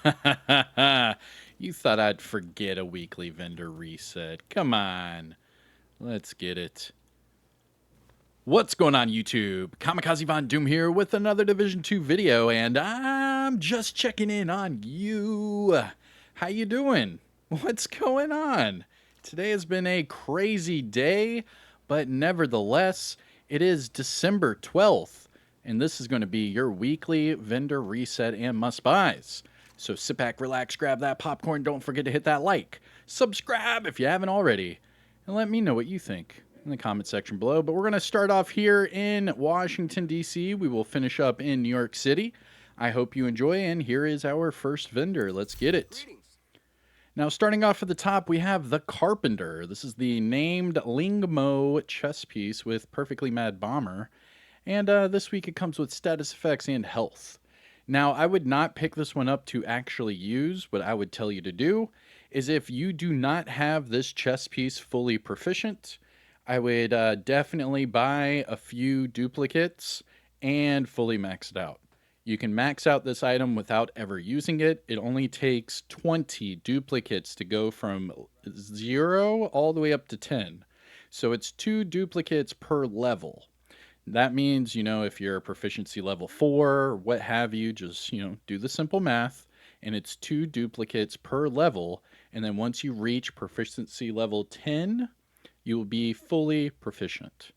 You thought I'd forget a weekly vendor reset. Come on. Let's get it. What's going on, YouTube? Kamikazevondoom here with another Division 2 video, and I'm just checking in on you. How you doing? What's going on? Today has been a crazy day, but nevertheless, it is December 12th, and this is going to be your weekly vendor reset and must-buys. So sit back, relax, grab that popcorn, don't forget to hit that like, subscribe if you haven't already, and let me know what you think in the comment section below. But we're going to start off here in Washington, D.C. We will finish up in New York City. I hope you enjoy, and here is our first vendor. Let's get it. Now, starting off at the top, we have the Carpenter. This is the named Lingmo chess piece with Perfectly Mad Bomber. And this week it comes with status effects and health. Now, I would not pick this one up to actually use. What I would tell you to do is if you do not have this chess piece fully proficient, I would definitely buy a few duplicates and fully max it out. You can max out this item without ever using it. It only takes 20 duplicates to go from 0 all the way up to 10. So it's 2 duplicates per level. That means, if you're proficiency level 4, what have you, just, do the simple math, and it's 2 duplicates per level. And then once you reach proficiency level 10, you will be fully proficient.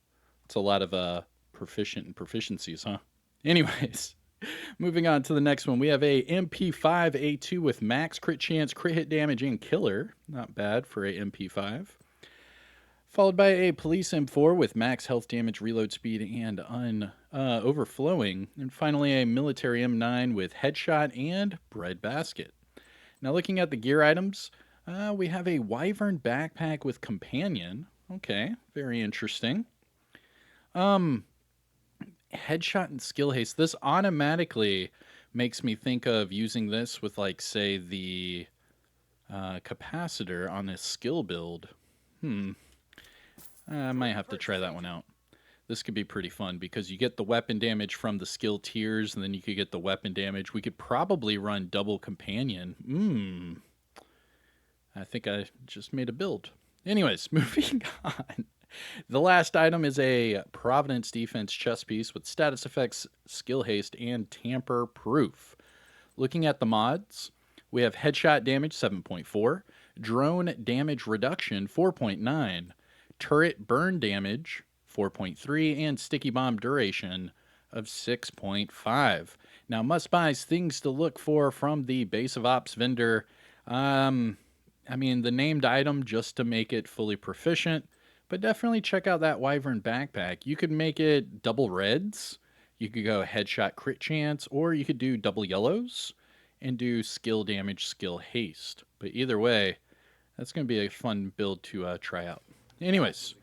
It's a lot of proficient and proficiencies, huh? Anyways, moving on to the next one. We have a MP5A2 with max crit chance, crit hit damage, and killer. Not bad for a MP5. Followed by a police M4 with max health damage, reload speed, and overflowing. And finally a military M9 with headshot and bread basket. Now looking at the gear items, we have a wyvern backpack with companion. Okay, very interesting. Headshot and skill haste. This automatically makes me think of using this with, like, say, the capacitor on this skill build. I might have to try that one out. This could be pretty fun because you get the weapon damage from the skill tiers, and then you could get the weapon damage. We could probably run double companion. I think I just made a build. Anyways, moving on. The last item is a Providence Defense chess piece with status effects, skill haste, and tamper proof. Looking at the mods, we have headshot damage 7.4, drone damage reduction 4.9, turret burn damage 4.3, and sticky bomb duration of 6.5. Now, must buys, things to look for from the base of ops vendor. The named item just to make it fully proficient, but definitely check out that wyvern backpack. You could make it double reds, you could go headshot crit chance, or you could do double yellows and do skill damage, skill haste. But either way, that's going to be a fun build to try out. Anyways,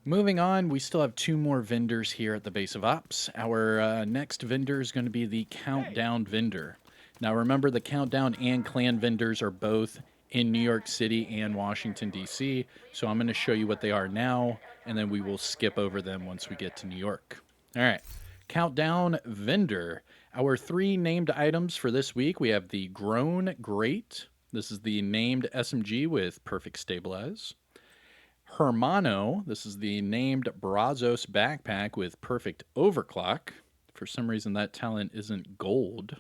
moving on, we still have 2 more vendors here at the base of ops. Our next vendor is going to be the Countdown vendor. Now remember, the Countdown and Clan vendors are both in New York City and Washington, D.C. So I'm going to show you what they are now, and then we will skip over them once we get to New York. All right. Countdown vendor. Our 3 named items for this week, we have the Grown Great. This is the named SMG with perfect stabilize. Hermano. This is the named Brazos backpack with perfect overclock. For some reason, that talent isn't gold.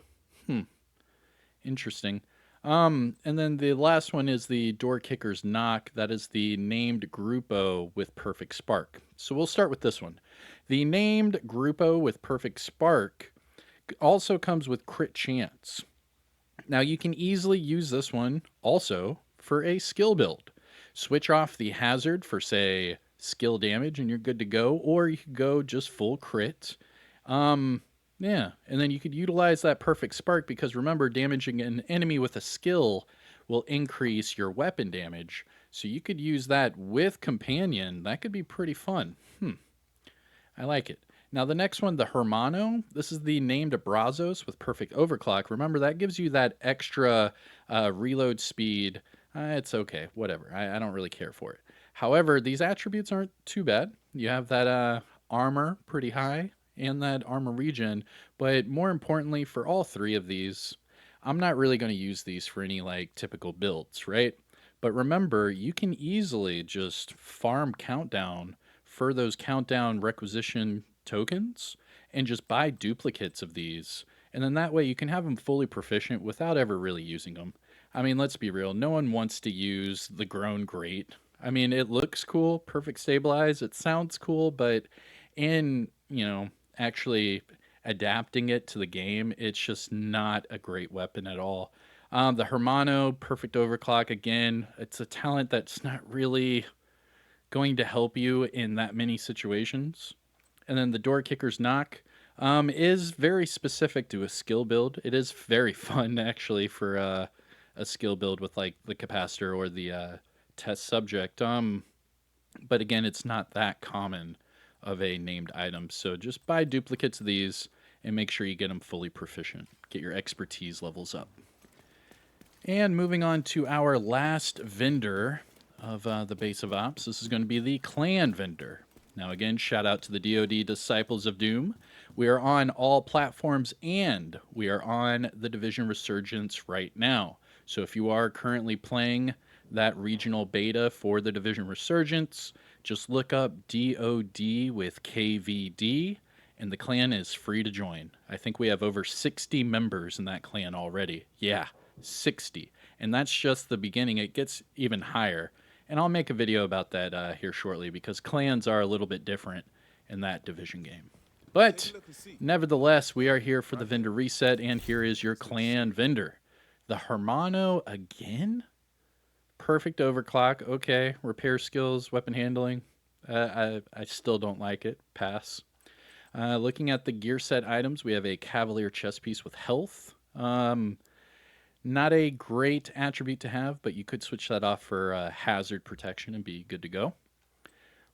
Interesting. And then the last one is the Door Kicker's Knock. That is the named Gruppo with Perfect Spark. So we'll start with this one. The named Gruppo with Perfect Spark also comes with crit chance. Now you can easily use this one also for a skill build. Switch off the hazard for, say, skill damage and you're good to go, or you could go just full crit. Yeah, and then you could utilize that perfect spark because remember, damaging an enemy with a skill will increase your weapon damage. So you could use that with companion. That could be pretty fun. I like it. Now the next one, the Hermano. This is the named Brazos with perfect overclock. Remember, that gives you that extra reload speed. It's okay, whatever. I don't really care for it. However, these attributes aren't too bad. You have that armor pretty high and that armor regen, but more importantly for all 3 of these, I'm not really going to use these for any like typical builds, right? But remember, you can easily just farm countdown for those countdown requisition tokens and just buy duplicates of these. And then that way you can have them fully proficient without ever really using them. I mean, let's be real. No one wants to use the grown great. I mean, it looks cool, perfect stabilize. It sounds cool, but in, actually adapting it to the game, it's just not a great weapon at all. The Hermano, perfect overclock again. It's a talent that's not really going to help you in that many situations. And then the door kicker's knock is very specific to a skill build. It is very fun actually for a skill build with like the capacitor or the test subject. But again, it's not that common of a named item. So just buy duplicates of these and make sure you get them fully proficient. Get your expertise levels up. And moving on to our last vendor of the base of ops, this is going to be the clan vendor. Now, again, shout out to the DoD Disciples of Doom. We are on all platforms and we are on the Division Resurgence right now. So if you are currently playing that regional beta for the Division Resurgence, just look up DoD with KVD and the clan is free to join. I think we have over 60 members in that clan already. Yeah, 60. And that's just the beginning. It gets even higher. And I'll make a video about that here shortly because clans are a little bit different in that division game. But nevertheless, we are here for the vendor reset, and here is your clan vendor. The Hermano again? Perfect overclock. Okay. Repair skills, weapon handling. I still don't like it. Pass. Looking at the gear set items, we have a Cavalier chest piece with health. Not a great attribute to have, but you could switch that off for hazard protection and be good to go.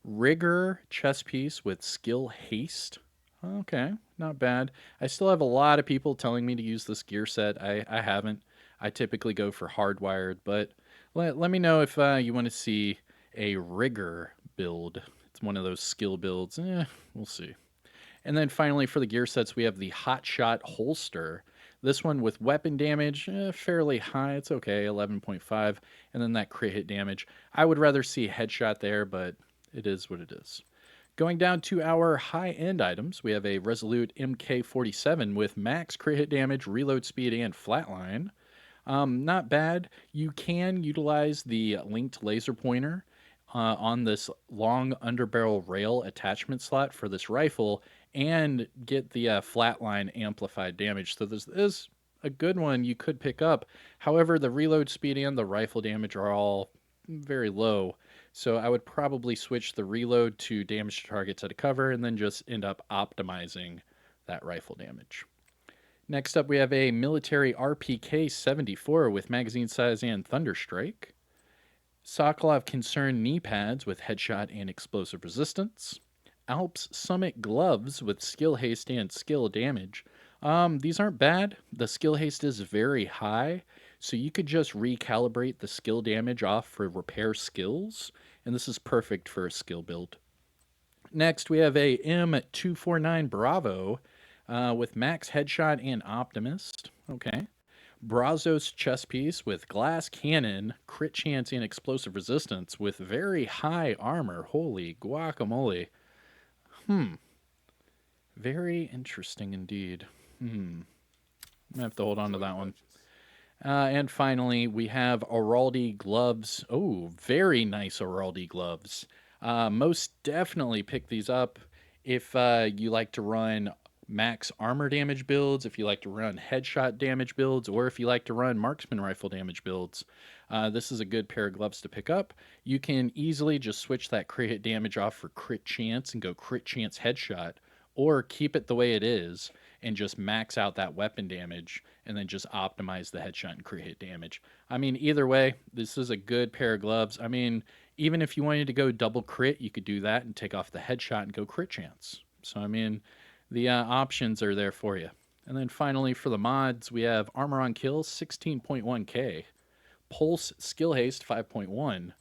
Rigger chest piece with skill haste. Okay, not bad. I still have a lot of people telling me to use this gear set. I haven't. I typically go for hardwired, but let me know if you want to see a rigger build. It's one of those skill builds. We'll see. And then finally for the gear sets, we have the Hotshot holster. This one with weapon damage, fairly high. It's okay, 11.5. And then that crit hit damage. I would rather see headshot there, but it is what it is. Going down to our high-end items, we have a Resolute MK47 with max crit hit damage, reload speed, and flatline. Not bad. You can utilize the linked laser pointer on this long underbarrel rail attachment slot for this rifle and get the flatline amplified damage. So this is a good one you could pick up. However, the reload speed and the rifle damage are all very low. So I would probably switch the reload to damage to targets at a cover and then just end up optimizing that rifle damage. Next up, we have a military RPK 74 with magazine size and Thunderstrike. Sokolov Concern knee pads with headshot and explosive resistance. Alps Summit gloves with skill haste and skill damage. These aren't bad. The skill haste is very high, so you could just recalibrate the skill damage off for repair skills, and this is perfect for a skill build. Next, we have a M249 Bravo with max headshot and optimist. Okay. Brazos chest piece with glass cannon, crit chance, and explosive resistance with very high armor. Holy guacamole. Very interesting indeed. I'm gonna have to hold on to that one. And finally, we have Araldi gloves. Oh, very nice Araldi gloves. Most definitely pick these up if you like to run max armor damage builds, if you like to run headshot damage builds, or if you like to run marksman rifle damage builds. This is a good pair of gloves to pick up. You can easily just switch that crit hit damage off for crit chance and go crit chance headshot, or keep it the way it is and just max out that weapon damage and then just optimize the headshot and crit hit damage. I mean, either way, this is a good pair of gloves. I mean, even if you wanted to go double crit, you could do that and take off the headshot and go crit chance. So, I mean, the options are there for you. And then finally for the mods, we have Armor on Kill 16.1k, Pulse Skill Haste 5.1,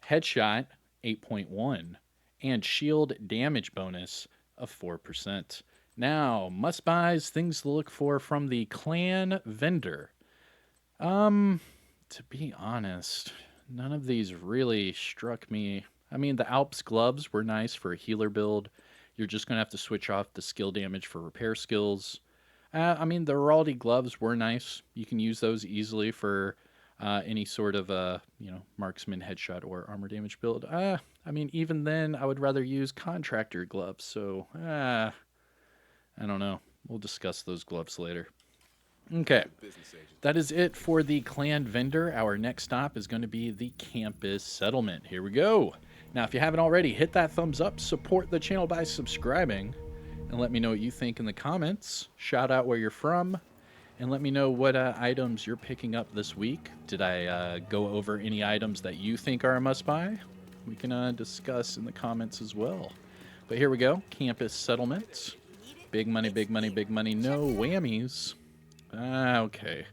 Headshot 8.1, and Shield Damage Bonus of 4%. Now, must buys, things to look for from the clan vendor. To be honest, none of these really struck me. I mean, the Alps gloves were nice for a healer build. You're just gonna have to switch off the skill damage for repair skills. I mean, the Raldi gloves were nice. You can use those easily for any sort of marksman, headshot, or armor damage build. I mean, even then, I would rather use contractor gloves. So, I don't know. We'll discuss those gloves later. Okay, that is it for the clan vendor. Our next stop is going to be the campus settlement. Here we go. Now, if you haven't already, hit that thumbs up, support the channel by subscribing, and let me know what you think in the comments. Shout out where you're from, and let me know what items you're picking up this week. Did I go over any items that you think are a must-buy? We can discuss in the comments as well. But here we go. Campus settlement. Big money, big money, big money. No whammies. Okay.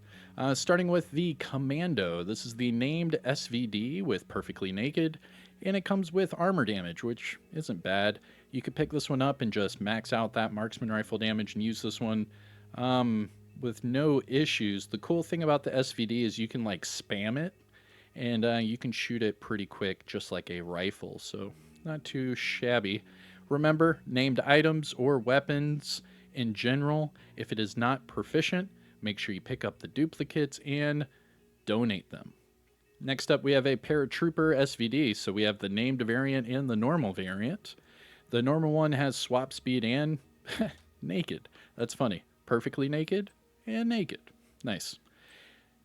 Starting with the Commando. This is the named SVD with Perfectly Naked, and it comes with armor damage, which isn't bad. You could pick this one up and just max out that marksman rifle damage and use this one with no issues. The cool thing about the SVD is you can like spam it, and you can shoot it pretty quick, just like a rifle, so not too shabby. Remember, named items or weapons in general, if it is not proficient, make sure you pick up the duplicates and donate them. Next up, we have a Paratrooper SVD. So we have the named variant and the normal variant. The normal one has swap speed and naked. That's funny. Perfectly naked and naked. Nice.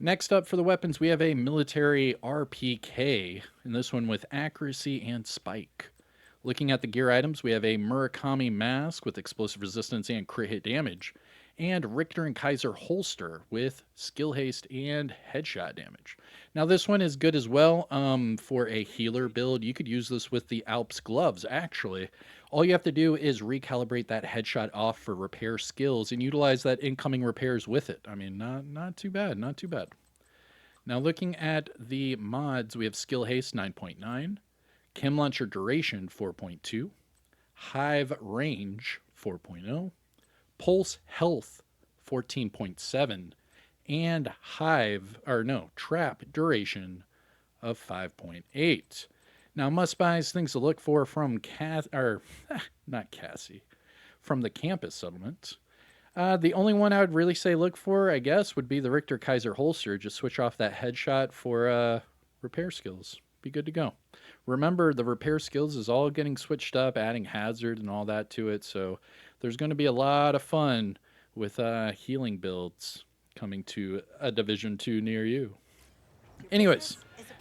Next up for the weapons, we have a military RPK, and this one with accuracy and spike. Looking at the gear items, we have a Murakami mask with explosive resistance and crit hit damage, and Richter and Kaiser holster with skill haste and headshot damage. Now this one is good as well for a healer build. You could use this with the Alps gloves, actually. All you have to do is recalibrate that headshot off for repair skills and utilize that incoming repairs with it. I mean, not too bad, not too bad. Now looking at the mods, we have skill haste 9.9, Chem launcher duration 4.2, Hive range 4.0, Pulse health 14.7, and trap duration of 5.8. Now, must buys, things to look for from from the campus settlement. The only one I would really say look for, I guess, would be the Richter Kaiser holster. Just switch off that headshot for repair skills. Be good to go. Remember, the repair skills is all getting switched up, adding hazard and all that to it. So there's going to be a lot of fun with healing builds coming to a Division 2 near you. Anyways,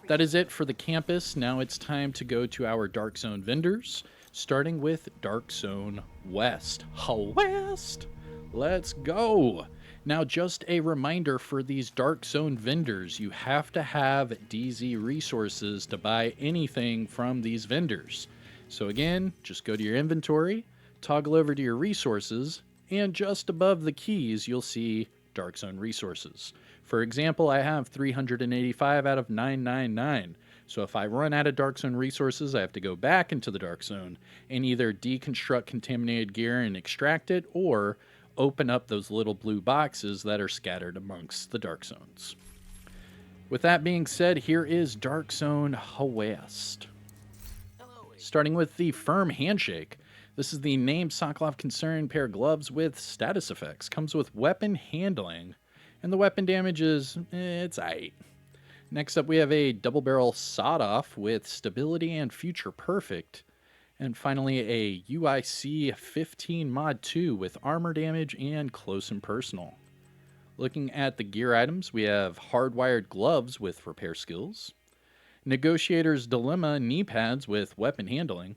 that is it for the campus. Now it's time to go to our Dark Zone vendors, starting with Dark Zone West. West! Let's go! Now, just a reminder for these Dark Zone vendors, you have to have DZ resources to buy anything from these vendors. So again, just go to your inventory, toggle over to your resources, and just above the keys, you'll see Dark Zone resources. For example, I have 385 out of 999. So if I run out of Dark Zone resources, I have to go back into the Dark Zone and either deconstruct contaminated gear and extract it, or open up those little blue boxes that are scattered amongst the Dark Zones. With that being said, here is Dark Zone West. Starting with the Firm Handshake. This is the named Sokolov Concern pair of gloves with status effects. Comes with weapon handling, and the weapon damage is, it's aight. Next up, we have a double barrel sawed-off with stability and future perfect. And finally, a UIC 15 Mod 2 with armor damage and close and personal. Looking at the gear items, we have hardwired gloves with repair skills, Negotiator's Dilemma knee pads with weapon handling,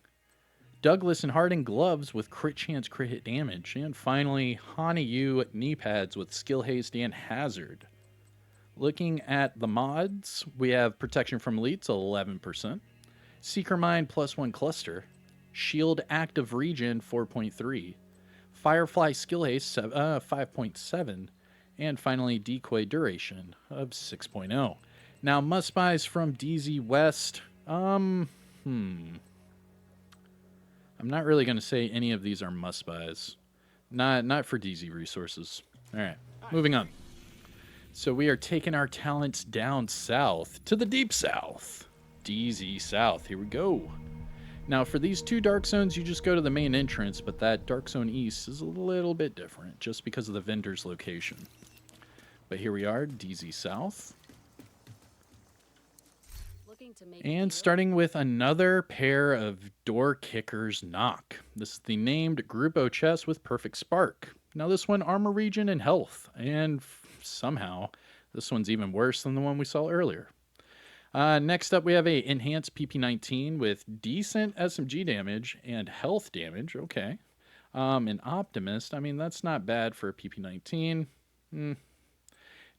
Douglas and Harding gloves with crit chance crit hit damage, and finally, Hana-Yu knee pads with skill haste and hazard. Looking at the mods, we have Protection from Elites 11%, Seeker Mine +1 cluster, Shield Active Regen 4.3, Firefly Skill Haste 5.7, and finally Decoy Duration of 6.0. Now, must buys from DZ West. I'm not really going to say any of these are must buys. Not for DZ resources. All right, moving on. So we are taking our talents down south to the deep south. DZ South. Here we go. Now, for these two dark zones, you just go to the main entrance, but that dark zone east is a little bit different just because of the vendor's location. But here we are, DZ South. And starting with another pair of door kickers knock. This is the named Grupo chest with perfect spark. Now this one armor regen and health, and somehow this one's even worse than the one we saw earlier. Next up, we have a enhanced PP19 with decent SMG damage and health damage. Okay. An Optimist. I mean, that's not bad for a PP19.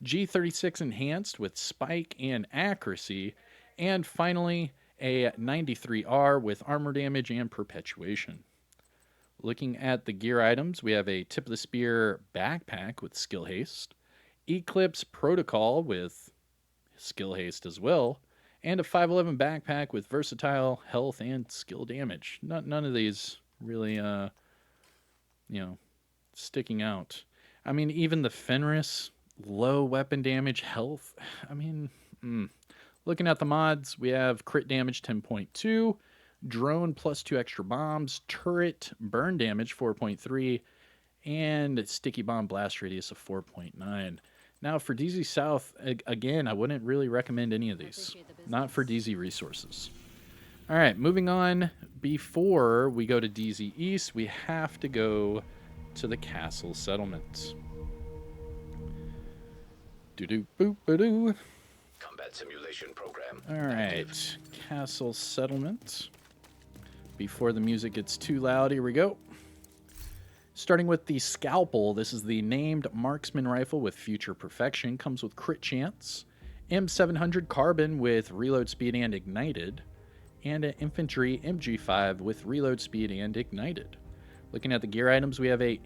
G36 enhanced with spike and accuracy. And finally, a 93R with armor damage and perpetuation. Looking at the gear items, we have a Tip of the Spear backpack with skill haste, Eclipse Protocol with skill haste as well, and a 511 backpack with versatile health and skill damage. None of these really, sticking out. I mean, even the Fenris, low weapon damage, health. I mean, looking at the mods, we have crit damage 10.2, drone plus 2 extra bombs, turret burn damage 4.3, and sticky bomb blast radius of 4.9. Now for DZ South, again, I wouldn't really recommend any of these. Not for DZ resources. All right, moving on. Before we go to DZ East, we have to go to the castle settlement. Do-do-boop-ba-doo. Combat simulation program. All right, castle settlement. Before the music gets too loud, here we go. Starting with the Scalpel, this is the named marksman rifle with future perfection. Comes with crit chance, M700 carbon with reload speed and ignited, and an infantry MG5 with reload speed and ignited. Looking at the gear items, we have a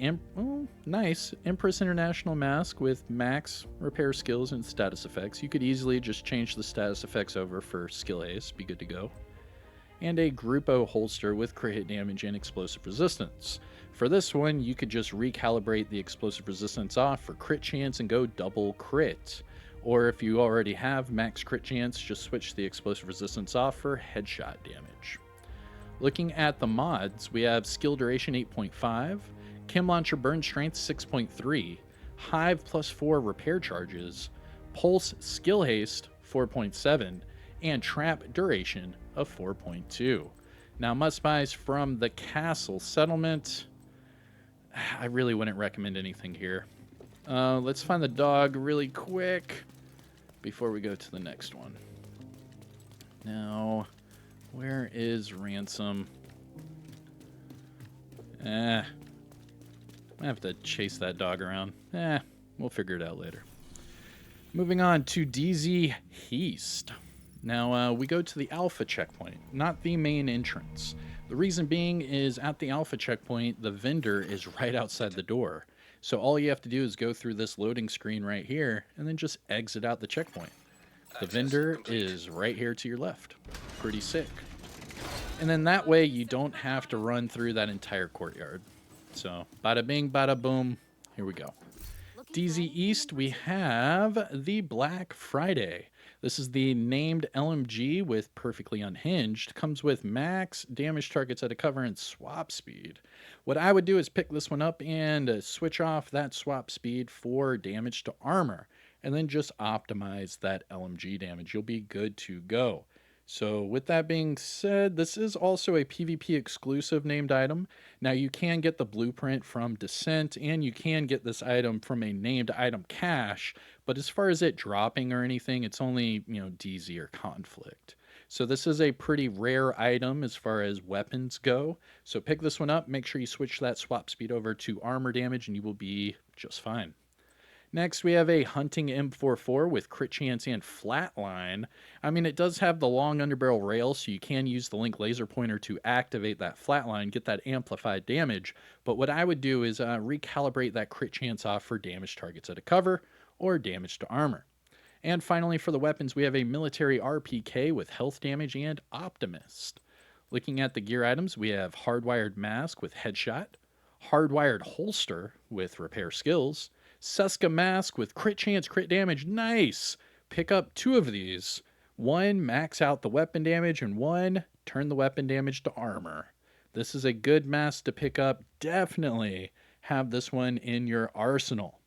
nice Empress International mask with max repair skills and status effects. You could easily just change the status effects over for skill ace, be good to go. And a Grupo holster with crit hit damage and explosive resistance. For this one, you could just recalibrate the explosive resistance off for crit chance and go double crit. Or if you already have max crit chance, just switch the explosive resistance off for headshot damage. Looking at the mods, we have skill duration 8.5, chem launcher burn strength 6.3, hive plus 4 repair charges, pulse skill haste 4.7, and trap duration of 4.2. Now must buys from the castle settlement. I really wouldn't recommend anything here. Let's find the dog really quick before we go to the next one. Now, where is Ransom? I have to chase that dog around. We'll figure it out later. Moving on to DZ East. Now, we go to the Alpha checkpoint, not the main entrance. The reason being is at the Alpha checkpoint, the vendor is right outside the door. So all you have to do is go through this loading screen right here and then just exit out the checkpoint. The vendor is right here to your left. Pretty sick. And then that way you don't have to run through that entire courtyard. So bada bing, bada boom. Here we go. DZ East, we have the Black Friday. This is the named LMG with perfectly unhinged. Comes with max damage targets at a cover and swap speed. What I would do is pick this one up and switch off that swap speed for damage to armor. And then just optimize that LMG damage. You'll be good to go. So with that being said, this is also a PvP exclusive named item. Now you can get the blueprint from Descent and you can get this item from a named item cache, but as far as it dropping or anything, it's only, DZ or Conflict. So this is a pretty rare item as far as weapons go. So pick this one up, make sure you switch that swap speed over to armor damage and you will be just fine. Next, we have a Hunting M44 with crit chance and flatline. I mean, it does have the long underbarrel rail, so you can use the link laser pointer to activate that flatline, get that amplified damage. But what I would do is recalibrate that crit chance off for damage targets at a cover or damage to armor. And finally, for the weapons, we have a military RPK with health damage and Optimist. Looking at the gear items, we have Hardwired Mask with headshot, Hardwired Holster with repair skills, Seska Mask with crit chance, crit damage. Nice. Pick up 2 of these. 1, max out the weapon damage, and 1, turn the weapon damage to armor. This is a good mask to pick up. Definitely have this one in your arsenal.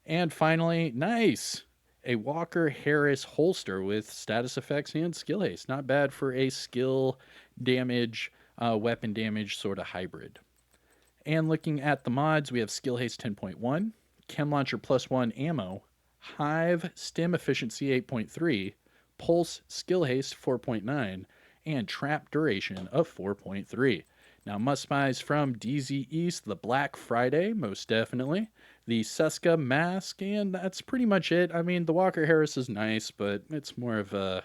And finally, nice. A Walker Harris holster with status effects and skill haste. Not bad for a skill damage, weapon damage sort of hybrid. And looking at the mods, we have skill haste 10.1, chem launcher +1 ammo, hive stem efficiency 8.3, pulse skill haste 4.9, and trap duration of 4.3. Now, must buys from DZ East, the Black Friday, most definitely. The Seska mask, and that's pretty much it. I mean, the Walker Harris is nice, but it's more of a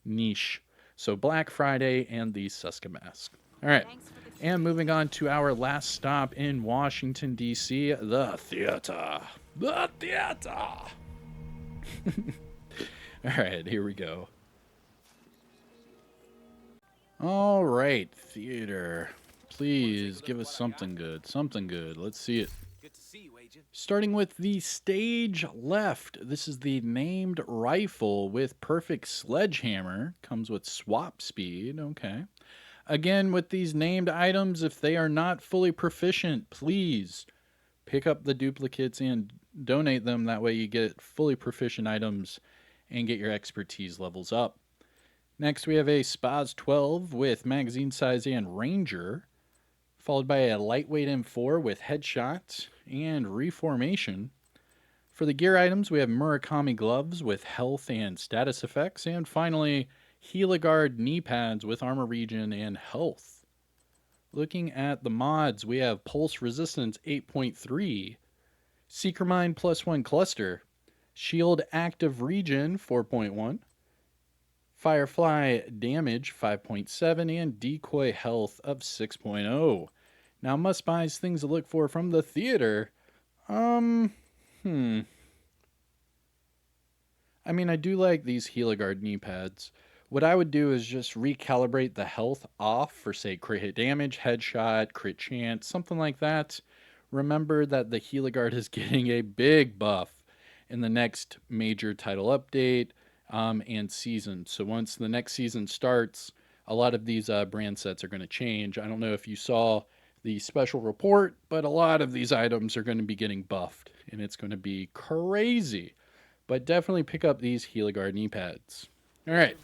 niche. So, Black Friday and the Seska mask. All right. And moving on to our last stop in Washington, D.C., the theater. The theater. All right, here we go. All right, theater. Please give us something good. Something good. Let's see it. Good to see you, Agent. Starting with the stage left. This is the named rifle with perfect sledgehammer. Comes with swap speed. Okay. Again, with these named items, if they are not fully proficient, please pick up the duplicates and donate them. That way you get fully proficient items and get your expertise levels up. Next, we have a Spaz 12 with magazine size and Ranger, followed by a lightweight M4 with headshot and reformation. For the gear items, we have Murakami gloves with health and status effects, and finally, Heliguard knee pads with armor regen and health. Looking at the mods, we have Pulse Resistance 8.3, Seeker Mine +1 cluster, Shield Active Regen 4.1, Firefly Damage 5.7, and Decoy Health of 6.0. Now, must buys things to look for from the theater. I mean, I do like these Heliguard knee pads. What I would do is just recalibrate the health off for, say, crit hit damage, headshot, crit chance, something like that. Remember that the Heliguard is getting a big buff in the next major title update and season. So once the next season starts, a lot of these brand sets are going to change. I don't know if you saw the special report, but a lot of these items are going to be getting buffed, and it's going to be crazy. But definitely pick up these Heliguard knee pads. All right.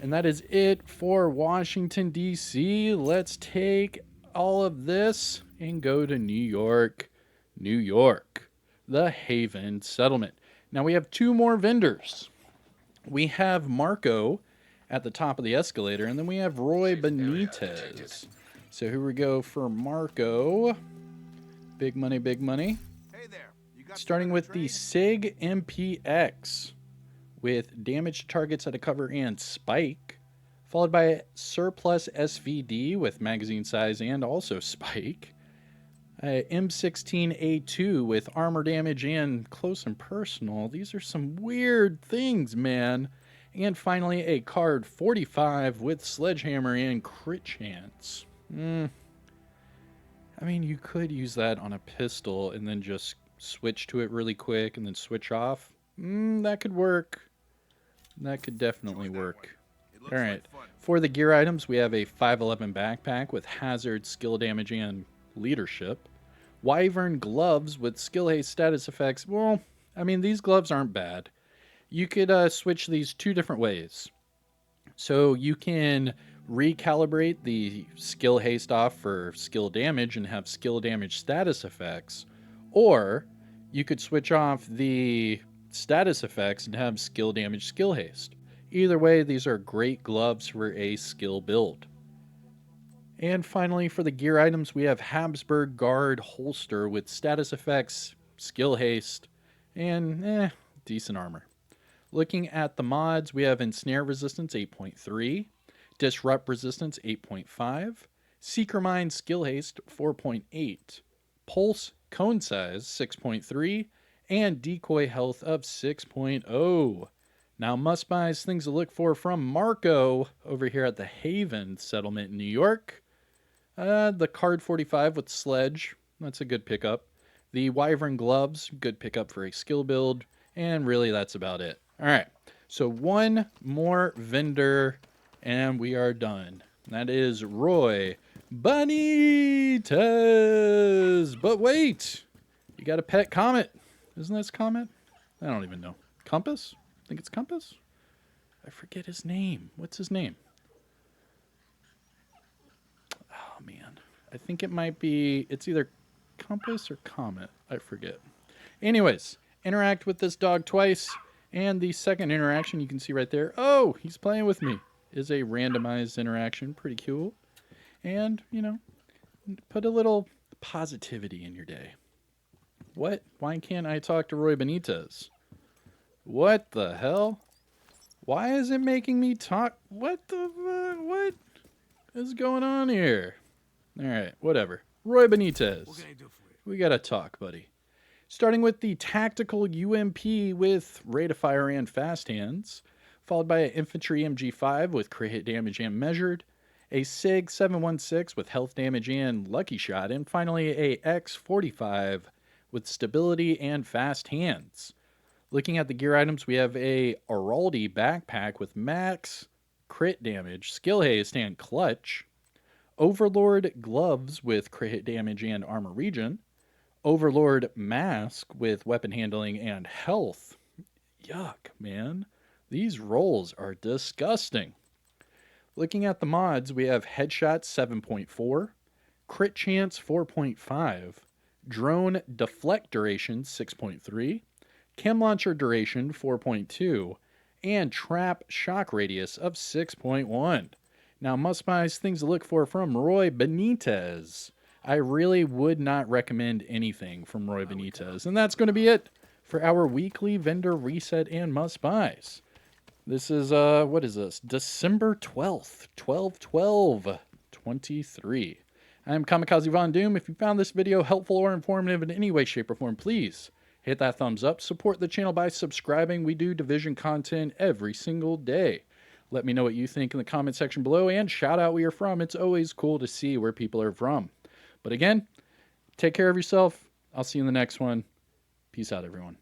And that is it for Washington, D.C. Let's take all of this and go to New York, New York, the Haven Settlement. Now we have 2 more vendors. We have Marco at the top of the escalator, and then we have Roy Benitez. So here we go for Marco. Big money, big money. Hey there. You got Starting with the SIG MPX with damage to targets at a cover and spike, followed by Surplus SVD with magazine size and also spike, M16A2 with armor damage and close and personal. These are some weird things, man. And finally, a card 45 with sledgehammer and crit chance. I mean, you could use that on a pistol and then just switch to it really quick and then switch off. That could work. That could definitely work. All right. For the gear items, we have a 511 backpack with hazard, skill damage, and leadership. Wyvern gloves with skill haste status effects. Well, I mean, these gloves aren't bad. You could switch these 2 different ways. So you can recalibrate the skill haste off for skill damage and have skill damage status effects. Or you could switch off the status effects and have skill damage, skill haste. Either way, these are great gloves for a skill build. And finally, for the gear items, we have Habsburg Guard holster with status effects, skill haste, and decent armor. Looking at the mods, we have Ensnare Resistance 8.3, Disrupt Resistance 8.5, Seeker Mine Skill Haste 4.8, Pulse Cone Size 6.3, and Decoy Health of 6.0. Now, must buys things to look for from Marco over here at the Haven Settlement in New York. The card 45 with Sledge. That's a good pickup. The Wyvern gloves, good pickup for a skill build, and really that's about it. All right, so one more vendor, and we are done. That is Roy Benitez. But wait, you got a pet Comet. Isn't this Comet? I don't even know. Compass? I think it's Compass? I forget his name. What's his name? Oh, man. I think it might be, it's either Compass or Comet. I forget. Anyways, interact with this dog twice. And the second interaction you can see right there, oh, he's playing with me, is a randomized interaction. Pretty cool. And, you know, put a little positivity in your day. What? Why can't I talk to Roy Benitez? What the hell? Why is it making me talk? What what is going on here? All right, whatever. Roy Benitez. What can I do for you? We gotta talk, buddy. Starting with the tactical UMP with rate of fire and fast hands, followed by an infantry MG5 with crit hit damage and measured, a SIG 716 with health damage and lucky shot, and finally a X45 with stability and fast hands. Looking at the gear items, we have a Araldi backpack with max crit damage, skill haste, and clutch. Overlord gloves with crit hit damage and armor regen. Overlord mask with weapon handling and health. Yuck, man. These rolls are disgusting. Looking at the mods, we have headshot 7.4, crit chance 4.5, drone deflect duration 6.3, chem launcher duration 4.2, and trap shock radius of 6.1. Now, must buys things to look for from Roy Benitez. I really would not recommend anything from Roy Benitez. And that's going to be it for our weekly vendor reset and must buys. This is, what is this? December 12th, 12/12/23. I'm Kamikazevondoom. If you found this video helpful or informative in any way, shape, or form, please hit that thumbs up. Support the channel by subscribing. We do Division content every single day. Let me know what you think in the comment section below and shout out where you're from. It's always cool to see where people are from. But again, take care of yourself. I'll see you in the next one. Peace out, everyone.